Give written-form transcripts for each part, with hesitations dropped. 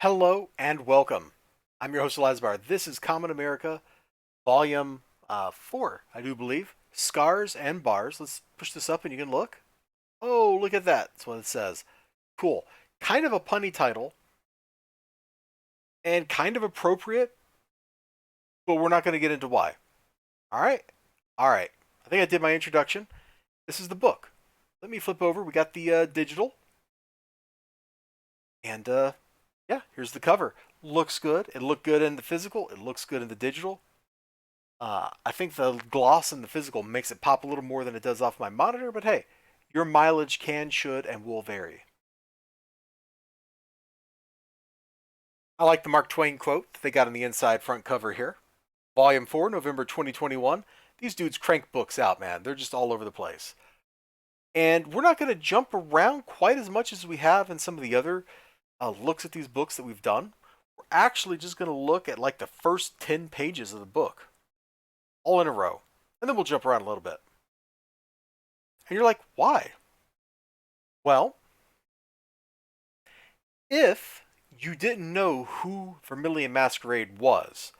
Hello and welcome. I'm your host, Elizibar. This is Common America, Volume 4, I do believe. Scars and Bars. Let's push this up and you can look. Oh, look at that. That's what it says. Cool. Kind of a punny title and kind of appropriate, but we're not going to get into why. All right? All right. I think I did my introduction. This is the book. Let me flip over. We got the digital. And yeah, here's the cover. Looks good. It looked good in the physical. It looks good in the digital. I think the gloss in the physical makes it pop a little more than it does off my monitor, but hey, your mileage can, should, and will vary. I like the Mark Twain quote that they got on the inside front cover here. Volume 4, November 2021. These dudes crank books out, man. They're just all over the place. And we're not going to jump around quite as much as we have in some of the other looks at these books that we've done. We're actually just going to look at like the first 10 pages of the book, all in a row. And then we'll jump around a little bit. And you're like, why? Well, if you didn't know who Vermilion Masquerade was,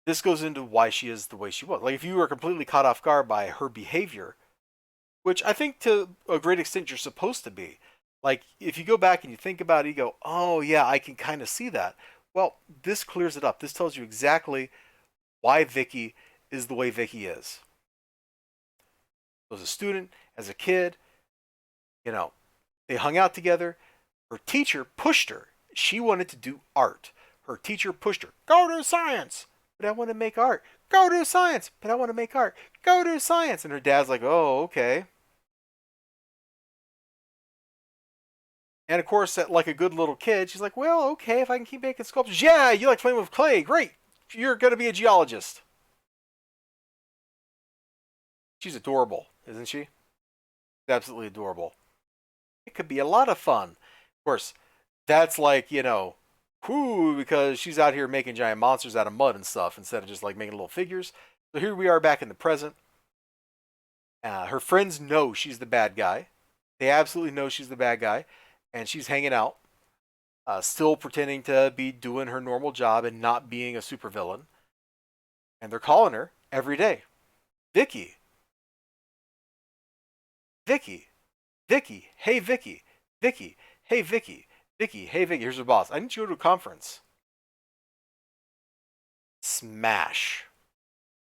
this goes into why she is the way she was. Like, if you were completely caught off guard by her behavior, which I think to a great extent you're supposed to be. Like, if you go back and you think about it, you go, oh, yeah, I can kind of see that. Well, this clears it up. This tells you exactly why Vicky is the way Vicky is. As a student, as a kid, you know, they hung out together. Her teacher pushed her. She wanted to do art. Her teacher pushed her. Go to science. But I want to make art. Go to science. But I want to make art. Go to science. And her dad's like, oh, okay. And of course, like a good little kid, she's like, well, okay, if I can keep making sculptures. Yeah, you like playing with clay. Great. You're going to be a geologist. She's adorable, isn't she? Absolutely adorable. It could be a lot of fun. Of course, that's like, whoo, because she's out here making giant monsters out of mud and stuff instead of just like making little figures. So here we are back in the present. Her friends know she's the bad guy. They absolutely know she's the bad guy. And she's hanging out, still pretending to be doing her normal job and not being a supervillain. And they're calling her every day. Vicky, Vicky, Vicky, hey Vicky, Vicky, hey Vicky, Vicky, hey Vicky. Here's her boss. I need you to go to a conference. Smash.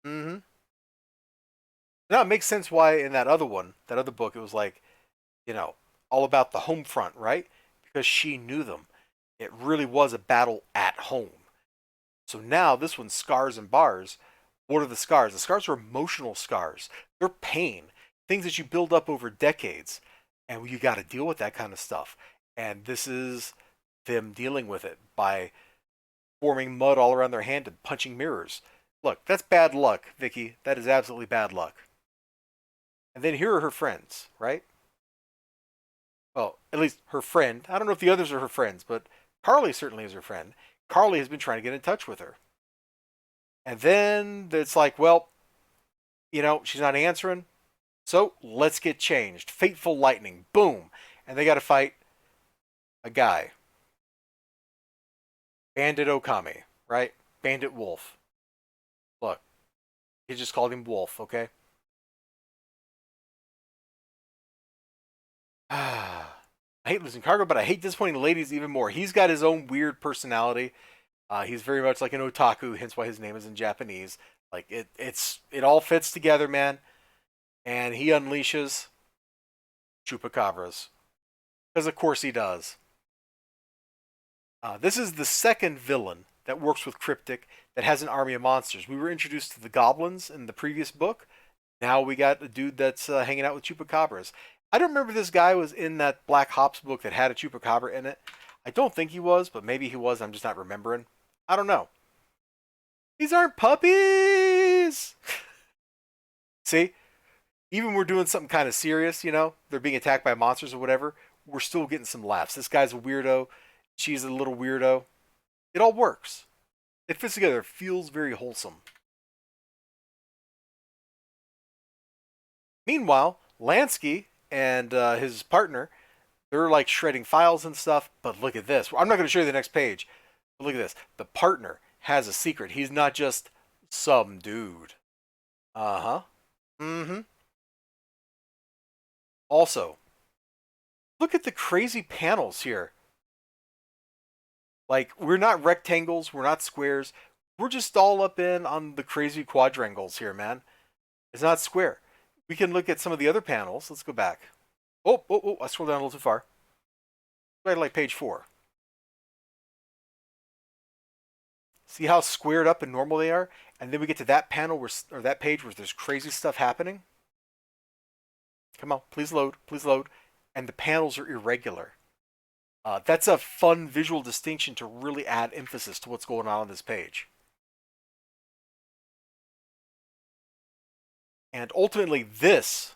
Mm-hmm. Now it makes sense why in that other one, that other book, it was like, all about the home front, right? Because she knew them. It really was a battle at home. So now this one's scars and bars. What are the scars? The scars are emotional scars. They're pain, things that you build up over decades, and you got to deal with that kind of stuff. And this is them dealing with it by forming mud all around their hand and punching mirrors. Look, that's bad luck, Vicky. That is absolutely bad luck. And then here are her friends, right? Well, at least her friend. I don't know if the others are her friends, but Carly certainly is her friend. Carly has been trying to get in touch with her. And then it's like, well, she's not answering. So let's get changed. Fateful lightning. Boom. And they got to fight a guy. Bandit Okami, right? Bandit Wolf. Look, he just called him Wolf, okay? I hate losing cargo, but I hate disappointing ladies even more. He's got his own weird personality. He's very much like an otaku, hence why his name is in Japanese. Like it all fits together, man. And he unleashes chupacabras because of course he does. This is the second villain that works with Cryptic that has an army of monsters. We were introduced to the goblins in the previous book. Now we got a dude that's hanging out with chupacabras. I don't remember this guy was in that Black Hops book that had a chupacabra in it. I don't think he was, but maybe he was. I'm just not remembering. I don't know. These aren't puppies! See? Even we're doing something kind of serious, they're being attacked by monsters or whatever, we're still getting some laughs. This guy's a weirdo. She's a little weirdo. It all works. It fits together. It feels very wholesome. Meanwhile, Lansky and his partner, They're like shredding files and stuff, but look at this. I'm not going to show you the next page, but look at this. The partner has a secret. He's not just some dude. Uh-huh. Mm-hmm. Also, look at the crazy panels here. Like, we're not rectangles, we're not squares. We're just all up in on the crazy quadrangles here, man. It's not square. We can look at some of the other panels. Let's go back. Oh, I scrolled down a little too far. Right, like page 4. See how squared up and normal they are? And then we get to that panel where, or that page where there's crazy stuff happening. Come on, please load, please load. And the panels are irregular. That's a fun visual distinction to really add emphasis to what's going on this page. And ultimately, this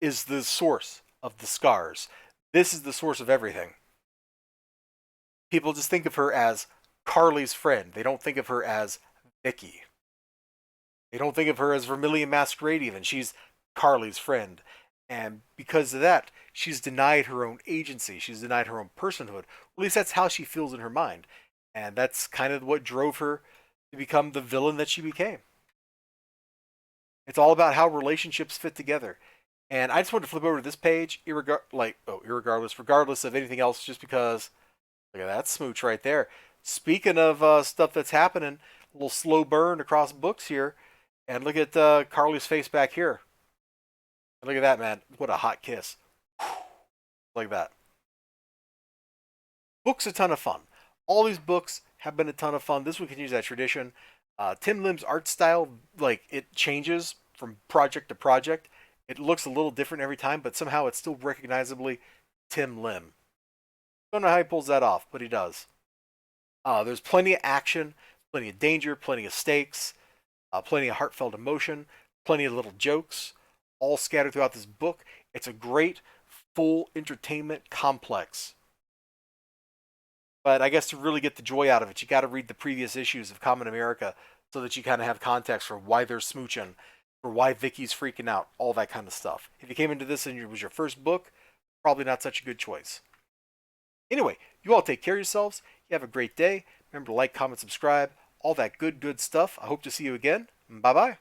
is the source of the scars. This is the source of everything. People just think of her as Carly's friend. They don't think of her as Vicky. They don't think of her as Vermilion Masquerade even. She's Carly's friend. And because of that, she's denied her own agency. She's denied her own personhood. At least that's how she feels in her mind. And that's kind of what drove her to become the villain that she became. It's all about how relationships fit together. And I just want to flip over to this page, regardless of anything else, just because look at that smooch right there. Speaking of stuff that's happening, a little slow burn across books here, and look at Carly's face back here. Look at that, man. What a hot kiss. Like that. Books a ton of fun. All these books have been a ton of fun. This one continues that tradition. Tim Lim's art style, like, it changes from project to project. It looks a little different every time, but somehow it's still recognizably Tim Lim. Don't know how he pulls that off, but he does. There's plenty of action, plenty of danger, plenty of stakes, plenty of heartfelt emotion, plenty of little jokes, all scattered throughout this book. It's a great, full entertainment complex. But I guess to really get the joy out of it, you got to read the previous issues of Kamen America so that you kind of have context for why they're smooching, for why Vicky's freaking out, all that kind of stuff. If you came into this and it was your first book, probably not such a good choice. Anyway, you all take care of yourselves. You have a great day. Remember to like, comment, subscribe, all that good stuff. I hope to see you again. Bye-bye.